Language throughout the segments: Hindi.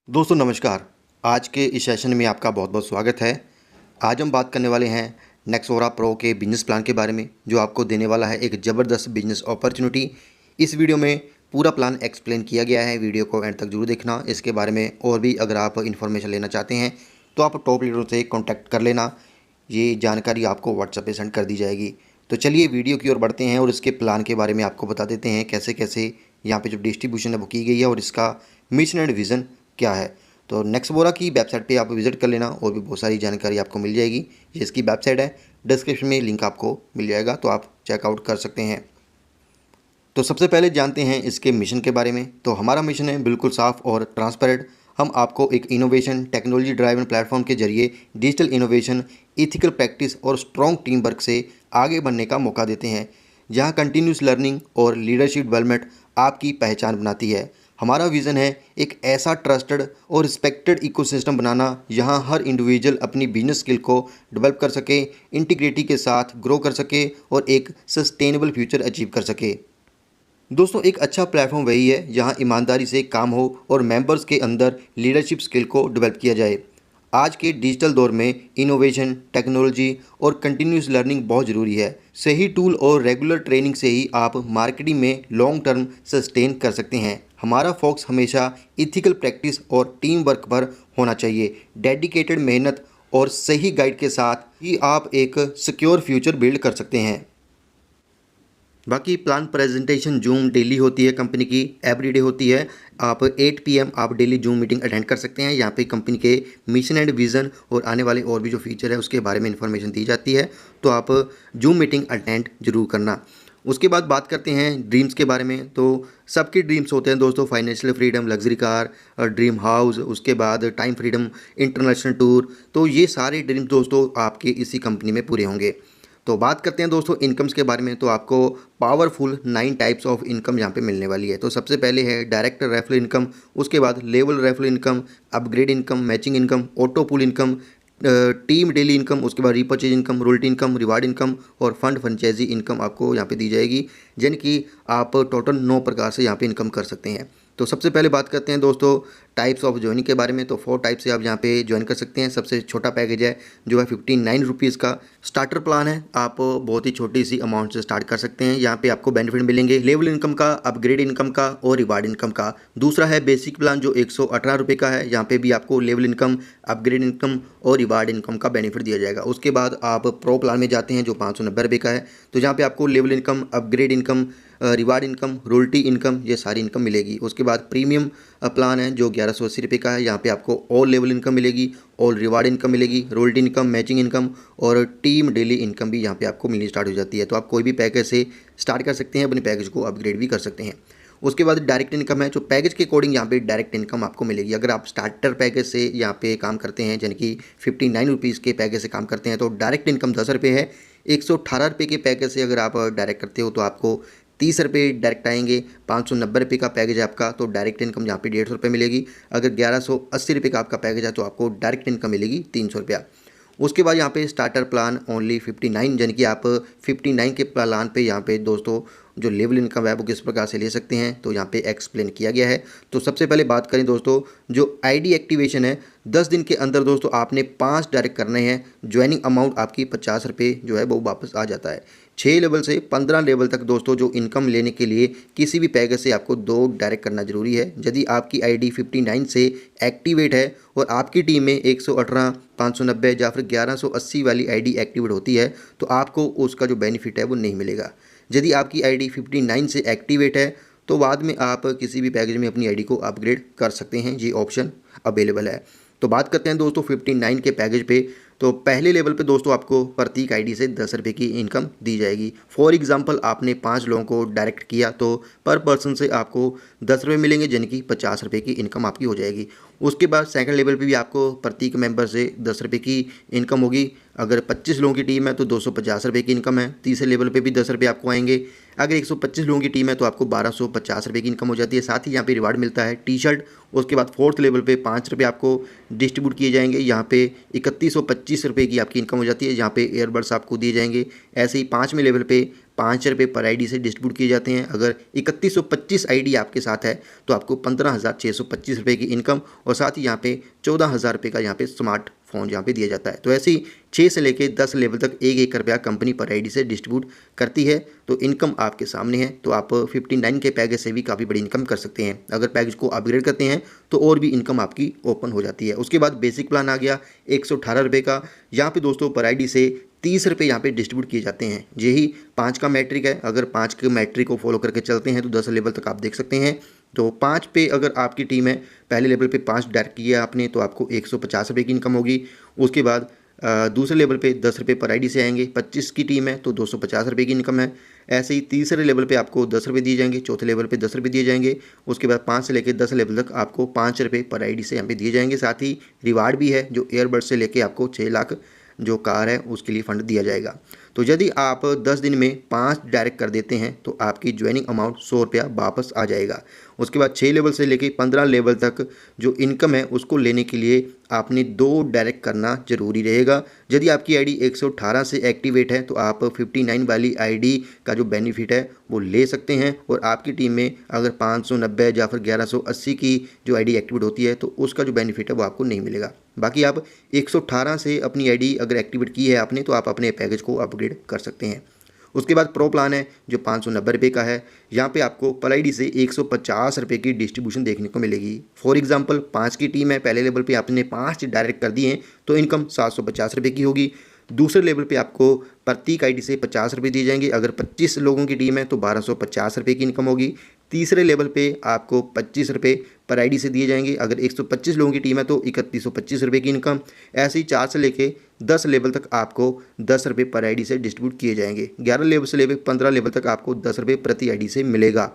दोस्तों नमस्कार। आज के इस सेशन में आपका बहुत बहुत स्वागत है। आज हम बात करने वाले हैं नेक्सोरा प्रो के बिजनेस प्लान के बारे में, जो आपको देने वाला है एक ज़बरदस्त बिजनेस अपॉर्चुनिटी। इस वीडियो में पूरा प्लान एक्सप्लेन किया गया है, वीडियो को एंड तक जरूर देखना। इसके बारे में और भी अगर आप इन्फॉर्मेशन लेना चाहते हैं तो आप टॉप लीडरों से कॉन्टैक्ट कर लेना, ये जानकारी आपको व्हाट्सएप पे सेंड कर दी जाएगी। तो चलिए वीडियो की ओर बढ़ते हैं और इसके प्लान के बारे में आपको बता देते हैं कैसे कैसे यहाँ पे जो डिस्ट्रीब्यूशन है वो की गई है और इसका मिशन एंड विज़न क्या है। तो नेक्सोरा की वेबसाइट पे आप विजिट कर लेना और भी बहुत सारी जानकारी आपको मिल जाएगी। ये इसकी वेबसाइट है, डिस्क्रिप्शन में लिंक आपको मिल जाएगा, तो आप चेकआउट कर सकते हैं। तो सबसे पहले जानते हैं इसके मिशन के बारे में। तो हमारा मिशन है बिल्कुल साफ और ट्रांसपेरेंट। हम आपको एक इनोवेशन टेक्नोलॉजी ड्राइवन प्लेटफॉर्म के जरिए डिजिटल इनोवेशन, इथिकल प्रैक्टिस और स्ट्रॉन्ग टीम वर्क से आगे बढ़ने का मौका देते हैं, जहां कंटिन्यूस लर्निंग और लीडरशिप डेवलपमेंट आपकी पहचान बनाती है। हमारा विज़न है एक ऐसा ट्रस्टेड और रिस्पेक्टेड इकोसिस्टम बनाना जहां हर इंडिविजुअल अपनी बिजनेस स्किल को डेवलप कर सके, इंटीग्रिटी के साथ ग्रो कर सके और एक सस्टेनेबल फ्यूचर अचीव कर सके। दोस्तों, एक अच्छा प्लेटफॉर्म वही है जहां ईमानदारी से काम हो और मेंबर्स के अंदर लीडरशिप स्किल को डेवलप किया जाए। आज के डिजिटल दौर में इनोवेशन, टेक्नोलॉजी और कंटिन्यूस लर्निंग बहुत ज़रूरी है। सही टूल और रेगुलर ट्रेनिंग से ही आप मार्केटिंग में लॉन्ग टर्म सस्टेन कर सकते हैं। हमारा फोकस हमेशा इथिकल प्रैक्टिस और टीम वर्क पर होना चाहिए। डेडिकेटेड मेहनत और सही गाइड के साथ ही आप एक सिक्योर फ्यूचर बिल्ड कर सकते हैं। बाकी प्लान प्रेजेंटेशन जूम डेली होती है, कंपनी की एवरीडे होती है। आप 8 PM आप डेली जूम मीटिंग अटेंड कर सकते हैं। यहाँ पे कंपनी के मिशन एंड विज़न और आने वाले और भी जो फीचर है उसके बारे में इंफॉर्मेशन दी जाती है, तो आप जूम मीटिंग अटेंड जरूर करना। उसके बाद बात करते हैं ड्रीम्स के बारे में। तो सबके ड्रीम्स होते हैं दोस्तों, financial freedom, luxury car, dream house, उसके बाद टाइम फ्रीडम, इंटरनेशनल टूर। तो ये सारे ड्रीम्स दोस्तों आपके इसी कंपनी में पूरे होंगे। तो बात करते हैं दोस्तों इनकम्स के बारे में। तो आपको पावरफुल 9 टाइप्स ऑफ इनकम यहाँ पे मिलने वाली है। तो सबसे पहले है डायरेक्ट रेफरल इनकम, उसके बाद level referral income, upgrade income, matching income, auto pool income, team daily income, उसके बाद repurchase income, royalty income, reward income और फंड फ्रेंचाइजी इनकम आपको यहाँ पे दी जाएगी, जिन की आप टोटल 9 प्रकार से यहाँ पे इनकम कर सकते हैं। तो सबसे पहले बात करते हैं दोस्तों टाइप्स ऑफ ज्वाइनिंग के बारे में। तो 4 टाइप से आप यहाँ पे ज्वाइन कर सकते हैं। सबसे छोटा पैकेज है जो है 59 रुपीज़ का स्टार्टर प्लान है। आप बहुत ही छोटी सी अमाउंट से स्टार्ट कर सकते हैं। यहाँ पे आपको बेनिफिट मिलेंगे लेवल इनकम का, अपग्रेड इनकम का और रिवार्ड इनकम का। दूसरा है बेसिक प्लान जो 118 रुपये का है। यहाँ पे भी आपको लेवल इनकम, अपग्रेड इनकम और रिवार्ड इनकम का बेनिफिट दिया जाएगा। उसके बाद आप प्रो प्लान में जाते हैं जो 590 रुपये का है। तो जहाँ पे आपको level income, upgrade income, reward income, royalty income, ये सारी इनकम मिलेगी। उसके बाद प्रीमियम प्लान है जो 1180 रुपये का है। यहाँ पे आपको ऑल लेवल इनकम मिलेगी, ऑल रिवार्ड इनकम मिलेगी, रॉयल्टी इनकम, मैचिंग इनकम और टीम डेली इनकम भी यहाँ पे आपको मिलनी स्टार्ट हो जाती है। तो आप कोई भी पैकेज से स्टार्ट कर सकते हैं, अपने पैकेज को अपग्रेड भी कर सकते हैं। उसके बाद डायरेक्ट इनकम है, जो पैकेज के अकॉर्डिंग यहाँ पे डायरेक्ट इनकम आपको मिलेगी। अगर आप स्टार्टर पैकेज से यहाँ पे काम करते हैं, यानी कि 59 रुपीज़ के पैकेज से काम करते हैं, तो डायरेक्ट इनकम 10 रुपये है। 118 रुपये के पैकेज से अगर आप डायरेक्ट करते हो तो आपको 30 रुपये डायरेक्ट आएंगे। 590 रुपये का पैकेज है आपका, तो डायरेक्ट इनकम यहाँ पे 150 रुपये मिलेगी। अगर 1180 रुपये का आपका पैकेज है तो आपको डायरेक्ट इनकम मिलेगी 300 रुपया। उसके बाद यहाँ पे स्टार्टर प्लान ओनली 59, यानी कि आप 59 के प्लान पे यहाँ पे दोस्तों जो लेवल इनकम है वो किस प्रकार से ले सकते हैं, तो यहाँ पे एक्सप्लेन किया गया है। तो सबसे पहले बात करें दोस्तों, जो आईडी एक्टिवेशन है 10 दिन के अंदर दोस्तों आपने 5 डायरेक्ट करने हैं। ज्वाइनिंग अमाउंट आपकी 50 रुपये जो है वो वापस आ जाता है। 6 लेवल से 15 लेवल तक दोस्तों जो इनकम लेने के लिए किसी भी पैकेज से आपको 2 डायरेक्ट करना जरूरी है। यदि आपकी आईडी 59 से एक्टिवेट है और आपकी टीम में 118, 590 या फिर 1180 वाली आईडी एक्टिवेट होती है, तो आपको उसका जो बेनिफिट है वो नहीं मिलेगा। यदि आपकी आईडी 59 से एक्टिवेट है तो बाद में आप किसी भी पैकेज में अपनी आईडी को अपग्रेड कर सकते हैं, ये ऑप्शन अवेलेबल है। तो बात करते हैं दोस्तों 59 के पैकेज पे। तो पहले लेवल पे दोस्तों आपको प्रत्येक आईडी से 10 रुपये की इनकम दी जाएगी। फॉर एग्जांपल आपने 5 लोगों को डायरेक्ट किया तो पर पर्सन से आपको 10 रुपये मिलेंगे, यानी कि 50 रुपये की इनकम आपकी हो जाएगी। उसके बाद सेकंड लेवल पे भी आपको प्रत्येक मेंबर से 10 रुपये की इनकम होगी। अगर 25 लोगों की टीम है तो 250 रुपये की इनकम है। तीसरे लेवल पे भी 10 रुपये आपको आएंगे। अगर 125 लोगों की टीम है तो आपको 1250 रुपये की इनकम हो जाती है। साथ ही यहाँ पे रिवार्ड मिलता है टी शर्ट। उसके बाद फोर्थ लेवल पे 5 रुपये आपको डिस्ट्रीब्यूट किए जाएंगे। यहाँ पे 3125 रुपये की आपकी इनकम हो जाती है, जहाँ पे ईयरबड्स आपको दिए जाएंगे। ऐसे ही 5वें लेवल पे ₹5 पर आईडी से डिस्ट्रीब्यूट किए जाते हैं। अगर 3125 आईडी आपके साथ है तो आपको ₹15,625 की इनकम और साथ ही यहाँ पे ₹14,000 का यहाँ पे स्मार्टफोन यहाँ पे दिया जाता है। तो ऐसे ही 6 से लेके 10 लेवल तक एक रुपया कंपनी पर आईडी से डिस्ट्रीब्यूट करती है। तो इनकम आपके सामने है। तो आप 59 के पैकेज से भी काफ़ी बड़ी इनकम कर सकते हैं। अगर पैकेज को अपग्रेड करते हैं तो और भी इनकम आपकी ओपन हो जाती है। उसके बाद बेसिक प्लान आ गया ₹118 का। यहाँ पे दोस्तों पर आईडी से ₹30 यहाँ पे डिस्ट्रीब्यूट किए जाते हैं। यही 5 का मैट्रिक है। अगर 5 के मैट्रिक को फॉलो करके चलते हैं तो 10 लेवल तक आप देख सकते हैं। तो 5 पे अगर आपकी टीम है, पहले लेवल पे 5 डायरेक्ट किया आपने तो आपको ₹150 की इनकम होगी। उसके बाद दूसरे लेवल पे ₹10 पर आईडी से आएंगे। 25 की टीम है तो ₹250 की इनकम है। ऐसे ही तीसरे लेवल पे आपको ₹10 दिए जाएंगे, चौथे लेवल पे ₹10 दिए जाएंगे। उसके बाद 5 से लेकर 10 लेवल तक आपको ₹5 पर आईडी से यहाँ पे दिए जाएंगे। साथ ही रिवार्ड भी है जो एयरबड से लेके आपको 6 लाख जो कार है उसके लिए फ़ंड दिया जाएगा। तो यदि आप 10 दिन में 5 डायरेक्ट कर देते हैं तो आपकी ज्वाइनिंग अमाउंट ₹100 वापस आ जाएगा। उसके बाद 6 लेवल से लेके 15 लेवल तक जो इनकम है उसको लेने के लिए आपने 2 डायरेक्ट करना ज़रूरी रहेगा। यदि आपकी आईडी 118 से एक्टिवेट है तो आप 59 वाली आईडी का जो बेनिफिट है वो ले सकते हैं। और आपकी टीम में अगर 590 या फिर 1180 की जो आईडी एक्टिवेट होती है तो उसका जो बेनिफिट है वो आपको नहीं मिलेगा। बाकी आप 118 से अपनी आईडी अगर एक्टिवेट की है आपने तो आप अपने पैकेज को अपग्रेड कर सकते हैं। उसके बाद प्रो प्लान है जो ₹590 का है। यहाँ पे आपको पर आईडी से ₹150 की डिस्ट्रीब्यूशन देखने को मिलेगी। फॉर एग्जांपल 5 की टीम है, पहले लेवल पे आपने 5 डायरेक्ट कर दिए हैं तो इनकम ₹750 की होगी। दूसरे लेवल पे आपको प्रत्येक आईडी से ₹50 दिए जाएंगे। अगर 25 लोगों की टीम है तो ₹1250 की इनकम होगी। तीसरे लेवल पे आपको ₹25 पर आईडी से दिए जाएंगे। अगर 125 लोगों की टीम है तो ₹3125 की इनकम। ऐसे ही 4 से लेके 10 लेवल तक आपको ₹10 पर आईडी से डिस्ट्रीब्यूट किए जाएंगे। 11 लेवल से लेकर 15 लेवल तक आपको ₹10 प्रति आईडी से मिलेगा।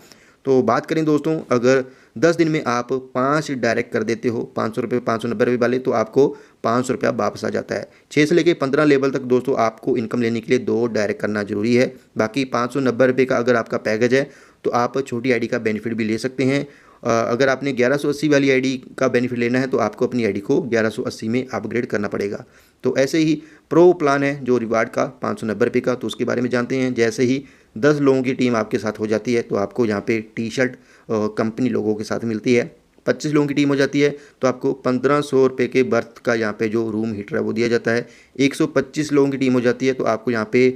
तो बात करें दोस्तों, अगर 10 दिन में आप 5 डायरेक्ट कर देते हो ₹500 ₹590 वाले तो आपको ₹500 वापस आ जाता है। 6 से लेकर 15 लेवल तक दोस्तों आपको इनकम लेने के लिए 2 डायरेक्ट करना जरूरी है। बाकी ₹590 का अगर आपका पैकेज है तो आप छोटी आईडी का बेनिफिट भी ले सकते हैं। अगर आपने 1180 वाली आईडी का बेनिफिट लेना है तो आपको अपनी आईडी को 1180 में अपग्रेड करना पड़ेगा। तो ऐसे ही प्रो प्लान है जो रिवार्ड का ₹590 का, तो उसके बारे में जानते हैं। जैसे ही 10 लोगों की टीम आपके साथ हो जाती है तो आपको यहाँ पे टी शर्ट कंपनी लोगों के साथ मिलती है। 25 लोगों की टीम हो जाती है तो आपको ₹1500 के बर्थ का यहाँ पे जो रूम हीटर है वो दिया जाता है। 125 लोगों की टीम हो जाती है तो आपको यहाँ पे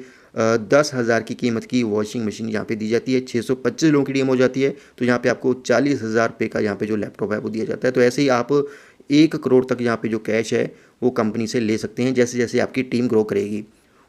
10,000 की कीमत की वॉशिंग मशीन यहाँ पे दी जाती है। 625 लोगों की टीम हो जाती है तो यहाँ पे आपको ₹40,000 का यहाँ पे जो लैपटॉप है वो दिया जाता है। तो ऐसे ही आप 1 करोड़ तक यहाँ पे जो कैश है वो कंपनी से ले सकते हैं जैसे जैसे आपकी टीम ग्रो करेगी।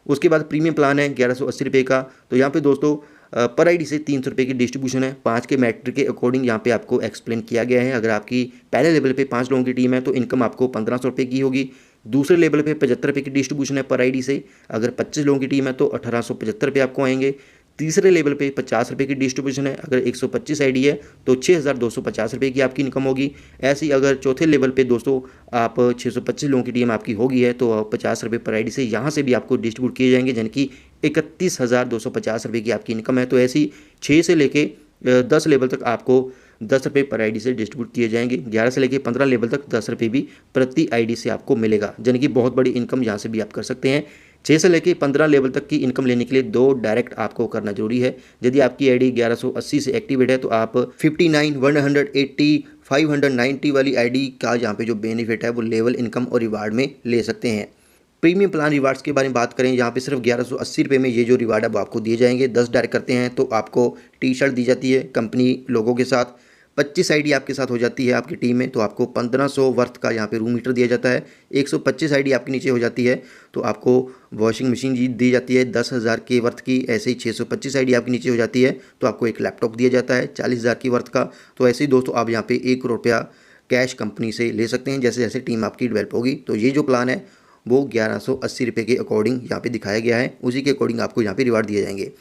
उसके बाद प्रीमियम प्लान है ₹1180 का। तो यहाँ पे दोस्तों पर आईडी से ₹300 की डिस्ट्रीब्यूशन है। 5 के मैट्रिक के अकॉर्डिंग यहाँ पे आपको एक्सप्लेन किया गया है। अगर आपकी पहले लेवल पे 5 लोगों की टीम है तो इनकम आपको ₹1500 की होगी। दूसरे लेवल पे ₹75 की डिस्ट्रीब्यूशन है पर आईडी से। अगर 25 लोगों की टीम है तो ₹1875 आपको आएंगे। तीसरे लेवल पे ₹50 की डिस्ट्रीब्यूशन है। अगर 125 आईडी है तो ₹6250 की आपकी इनकम होगी। ऐसे ही अगर चौथे लेवल पे दोस्तों आप 625 लोगों की टीम आपकी होगी है तो ₹50 पर आईडी से यहाँ से भी आपको डिस्ट्रीब्यूट किए जाएंगे, यानी कि ₹31,250 की आपकी इनकम है। तो ऐसी 6 से लेके 10 लेवल तक आपको ₹10 पर आईडी से डिस्ट्रीब्यूट किए जाएंगे। 11 से लेकर 15 लेवल तक ₹10 भी प्रति आईडी से आपको मिलेगा, यानी कि बहुत बड़ी इनकम यहाँ से भी आप कर सकते हैं। 6 से लेकर 15 लेवल तक की इनकम लेने के लिए 2 डायरेक्ट आपको करना जरूरी है। यदि आपकी आईडी 1180 से एक्टिवेट है तो आप 59, 180, 590 वाली आईडी का यहाँ पे जो बेनिफिट है वो लेवल, इनकम और रिवार्ड में ले सकते हैं। प्रीमियम प्लान रिवार्ड्स के बारे में बात करें, यहाँ पे सिर्फ 1180 रुपये में ये जो रिवार्ड है वो आपको दिए जाएंगे। 10 डायरेक्ट करते हैं तो आपको टी शर्ट दी जाती है कंपनी लोगों के साथ। 25 आईडी आपके साथ हो जाती है आपकी टीम में तो आपको 1500 वर्थ का यहाँ पे रूम हीटर दिया जाता है। 125 आईडी आपके नीचे हो जाती है तो आपको वॉशिंग मशीन दी जाती है 10,000 के वर्थ की। ऐसे ही 625 आईडी आपके नीचे हो जाती है तो आपको एक लैपटॉप दिया जाता है 40,000 की वर्थ का। तो ऐसे ही दोस्तों आप यहाँ पे 1 करोड़ रुपया कैश कंपनी से ले सकते हैं जैसे जैसे टीम आपकी डेवलप होगी। तो ये जो प्लान है वो 1180 रुपये के अकॉर्डिंग यहाँ पे दिखाया गया है, उसी के अकॉर्डिंग आपको यहाँ पे रिवार्ड दिए जाएंगे।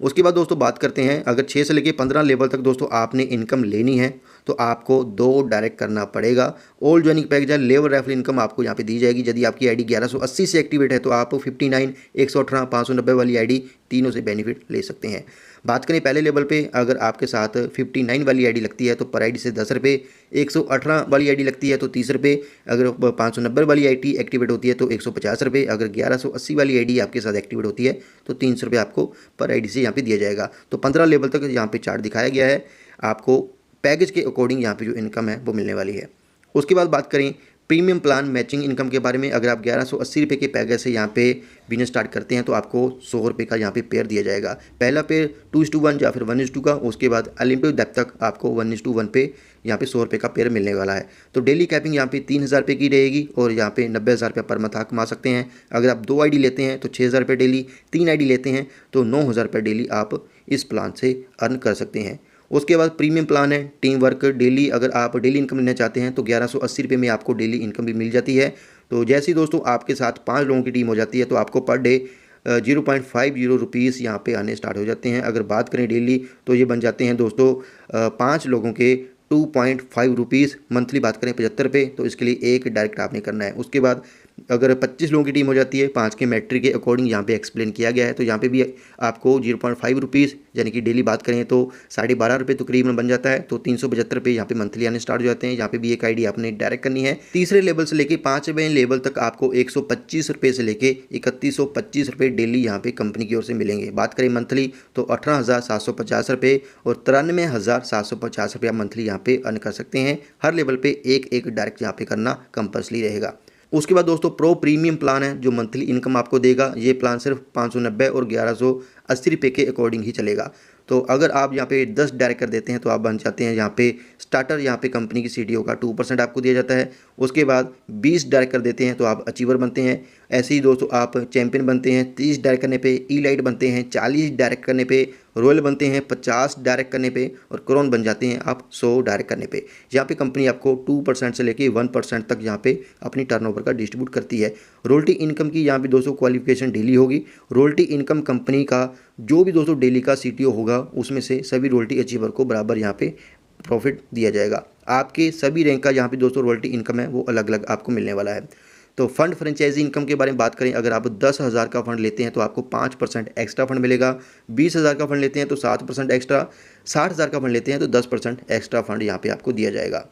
उसके बाद दोस्तों बात करते हैं, अगर 6 से लेकर 15 लेवल तक दोस्तों आपने इनकम लेनी है तो आपको 2 डायरेक्ट करना पड़ेगा। ओल्ड ज्वाइनिंग पैकेज है, लेबर रेफरल इनकम आपको यहाँ पे दी जाएगी। यदि आपकी आईडी 1180 से एक्टिवेट है तो आप 59, 118, 590 वाली आईडी तीनों से बेनिफिट ले सकते हैं। बात करें पहले लेवल पे, अगर आपके साथ 59 वाली आईडी लगती है तो पर आईडी से 10 रुपये, 118 वाली आईडी लगती है तो 30 रुपये, अगर 590 वाली आईडी एक्टिवेट होती है तो 150 रुपये, अगर 1180 वाली आईडी आपके साथ एक्टिवेट होती है तो 300 रुपये आपको पर आईडी से यहाँ पे दिया जाएगा। तो 15 लेवल तक यहाँ पे चार्ट दिखाया गया है, आपको पैकेज के अकॉर्डिंग यहाँ पे जो इनकम है वो मिलने वाली है। उसके बाद बात करें प्रीमियम प्लान मैचिंग इनकम के बारे में। अगर आप 1180 रुपये के पैकेज से यहाँ पे बिजनेस स्टार्ट करते हैं तो आपको 100 रुपये का यहाँ पे पेयर दिया जाएगा। पहला पेयर 2:1 या फिर 1:2 का, उसके बाद अनलिमिटेड डेप्थ तक आपको 1:1 पे यहाँ पे 100 रुपये का पेयर मिलने वाला है। तो डेली कैपिंग यहाँ पे 3000 रुपये की रहेगी और यहाँ पे 90,000 रुपये पर मंथ आप कमा सकते हैं। अगर आप 2 आईडी लेते हैं तो 6000 रुपये डेली, 3 आईडी लेते हैं तो 9000 रुपये डेली आप इस प्लान से अर्न कर सकते हैं। उसके बाद प्रीमियम प्लान है टीम वर्क डेली। अगर आप डेली इनकम लेना चाहते हैं तो 1180 रुपये में आपको डेली इनकम भी मिल जाती है। तो जैसे ही दोस्तों आपके साथ 5 लोगों की टीम हो जाती है तो आपको पर डे 0.50 रुपीज़ यहाँ पे आने स्टार्ट हो जाते हैं। अगर बात करें डेली तो ये बन जाते हैं दोस्तों 5 लोगों के 2.5 रुपीज़। मंथली बात करें 75 रुपये, तो इसके लिए एक डायरेक्ट आपने करना है। उसके बाद अगर 25 लोगों की टीम हो जाती है, 5 के मैट्रिक के अकॉर्डिंग यहाँ पे एक्सप्लेन किया गया है, तो यहाँ पे भी आपको 0.5 रुपीज़ यानी कि डेली बात करें तो 12.5 रुपये तकरीबन बन जाता है। तो 375 रुपये यहाँ पे मंथली आने स्टार्ट हो जाते हैं। यहाँ पे भी एक आईडी आपने डायरेक्ट करनी है। तीसरे लेवल से लेके 5वें लेवल तक आपको 125 रुपये से लेके 3125 रुपये डेली यहाँ पे कंपनी की ओर से मिलेंगे। बात करें मंथली तो 18,750 रुपये और 93,750 रुपया मंथली यहाँ पे अर्न कर सकते हैं। हर लेवल पे एक डायरेक्ट यहाँ पे करना कंपल्सरी रहेगा। उसके बाद दोस्तों प्रो प्रीमियम प्लान है जो मंथली इनकम आपको देगा। ये प्लान सिर्फ 590 और 1180 रुपये के अकॉर्डिंग ही चलेगा। तो अगर आप यहाँ पे 10 डायरेक्ट कर देते हैं तो आप बन जाते हैं यहाँ पे स्टार्टर। यहाँ पे कंपनी की सीडीओ का 2% आपको दिया जाता है। उसके बाद 20 डायरेक्ट कर देते हैं तो आप अचीवर बनते हैं। ऐसे ही दोस्तों आप चैंपियन बनते हैं। 30 डायरेक्ट करने पे ई लाइट बनते हैं। 40 डायरेक्ट करने पे रॉयल बनते हैं। 50 डायरेक्ट करने पे और क्राउन बन जाते हैं आप 100 डायरेक्ट करने पे। यहाँ पे कंपनी आपको 2% से लेके 1% तक यहाँ पे अपनी टर्नओवर का डिस्ट्रीब्यूट करती है। रॉयल्टी इनकम की यहाँ पे दोस्तों क्वालिफिकेशन डेली होगी। रॉयल्टी इनकम कंपनी का जो भी दोस्तों डेली का सीटीओ होगा उसमें से सभी रॉयल्टी अचीवर को बराबर यहाँ पे प्रॉफिट दिया जाएगा। आपके सभी रैंक का यहाँ पे दोस्तों रॉयल्टी इनकम है वो अलग अलग आपको मिलने वाला है। तो फंड फ्रेंचाइजी इनकम के बारे में बात करें, अगर आप 10,000 का फंड लेते हैं तो आपको 5% एक्स्ट्रा फंड मिलेगा। 20,000 का फंड लेते हैं तो 7% एक्स्ट्रा। 60,000 का फंड लेते हैं तो 10% एक्स्ट्रा फंड यहाँ पे आपको दिया जाएगा।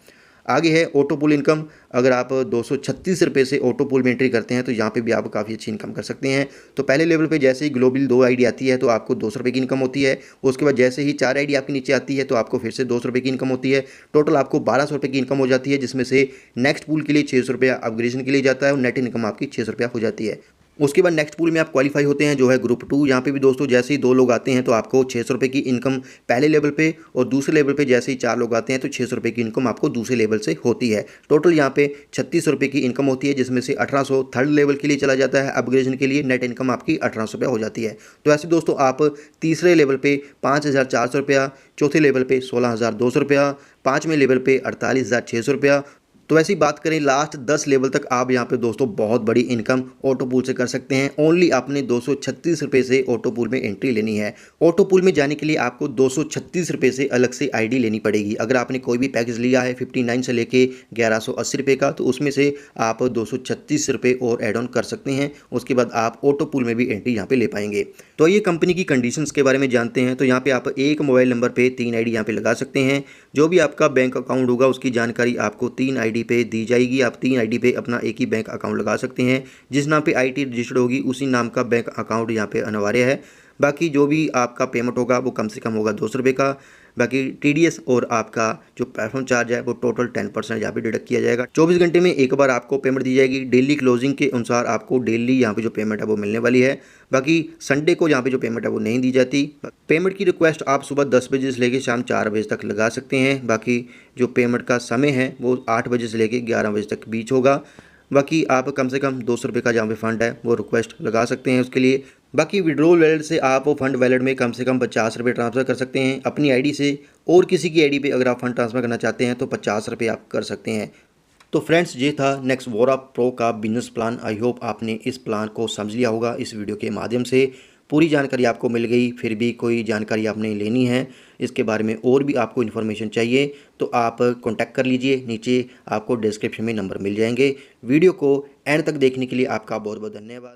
आगे है ऑटो पुल इनकम। अगर आप 236 रुपये से ऑटो पुल में एंट्री करते हैं तो यहाँ पे भी आप काफ़ी अच्छी इनकम कर सकते हैं। तो पहले लेवल पे जैसे ही ग्लोबल 2 आईडी आती है तो आपको 200 रुपये की इनकम होती है। उसके बाद जैसे ही 4 आईडी आपके नीचे आती है तो आपको फिर से 200 रुपये की इनकम होती है। टोटल आपको 1200 रुपये की इनकम हो जाती है, जिसमें से नेक्स्ट पूल के लिए 600 रुपया अपग्रेडेशन के लिए जाता है और नेट इनकम आपकी 600 रुपया हो जाती है। उसके बाद नेक्स्ट पूल में आप क्वालिफाई होते हैं जो है ग्रुप 2। यहाँ पे भी दोस्तों जैसे ही 2 लोग आते हैं तो आपको 600 रुपये की इनकम पहले लेवल पे और दूसरे लेवल पे जैसे ही 4 लोग आते हैं तो 600 रुपये की इनकम आपको दूसरे लेवल से होती है। टोटल यहाँ पे 3600 रुपये की इनकम होती है, जिसमें से 1800 थर्ड लेवल के लिए चला जाता है अपग्रेडेशन के लिए। नेट इनकम आपकी 1800 रुपया हो जाती है। तो ऐसे दोस्तों आप तीसरे लेवल पे 5400 रुपया, चौथे लेवल पे 16,200 रुपया, 5वें लेवल पे 48,600 रुपया। तो ऐसी बात करें लास्ट 10 लेवल तक आप यहाँ पे दोस्तों बहुत बड़ी इनकम ऑटो पूल से कर सकते हैं। ओनली आपने 236 रुपये से ऑटो पूल में एंट्री लेनी है। ऑटो पूल में जाने के लिए आपको 236 रुपये से अलग से आईडी लेनी पड़ेगी। अगर आपने कोई भी पैकेज लिया है 59 से लेके 1180 रुपये का, तो उसमें से आप 236 रुपये और एड ऑन कर सकते हैं। उसके बाद आप ऑटो पूल में भी एंट्री यहाँ पे ले पाएंगे। तो ये कंपनी की कंडीशंस के बारे में जानते हैं। तो यहाँ पे आप एक मोबाइल नंबर पे 3 आईडी यहाँ पे लगा सकते हैं। जो भी आपका बैंक अकाउंट होगा उसकी जानकारी आपको 3 आईडी पे दी जाएगी। आप 3 आईडी पे अपना एक ही बैंक अकाउंट लगा सकते हैं। जिस नाम पे आईडी रजिस्टर्ड होगी उसी नाम का बैंक अकाउंट यहाँ पे अनिवार्य है। बाकी जो भी आपका पेमेंट होगा वो कम से कम होगा 200 रुपये का। बाकी टीडीएस और आपका जो प्लेटफॉर्म चार्ज है वो टोटल 10% यहाँ पे डिडक्ट किया जाएगा। 24 घंटे में एक बार आपको पेमेंट दी जाएगी। डेली क्लोजिंग के अनुसार आपको डेली यहाँ पे जो पेमेंट है वो मिलने वाली है। बाकी संडे को यहाँ पे जो पेमेंट है वो नहीं दी जाती। पेमेंट की रिक्वेस्ट आप सुबह 10 बजे से लेकर शाम 4 बजे तक लगा सकते हैं। बाकी जो पेमेंट का समय है वो 8 बजे से लेकर 11 बजे तक बीच होगा। बाकी आप कम से कम 200 रुपये का जहाँ पे फंड है वो रिक्वेस्ट लगा सकते हैं उसके लिए। बाकी विड्रॉल वैलेट से आप फंड वैलेट में कम से कम 50 रुपये ट्रांसफ़र कर सकते हैं अपनी आईडी से। और किसी की आईडी पे अगर आप फंड ट्रांसफ़र करना चाहते हैं तो 50 रुपये आप कर सकते हैं। तो फ्रेंड्स ये था नेक्सवोरा प्रो का बिजनेस प्लान। आई होप आपने इस प्लान को समझ लिया होगा इस वीडियो के माध्यम से। पूरी जानकारी आपको मिल गई, फिर भी कोई जानकारी आपने लेनी है, इसके बारे में और भी आपको इन्फॉर्मेशन चाहिए तो आप कॉन्टैक्ट कर लीजिए। नीचे आपको डिस्क्रिप्शन में नंबर मिल जाएंगे। वीडियो को एंड तक देखने के लिए आपका बहुत बहुत धन्यवाद।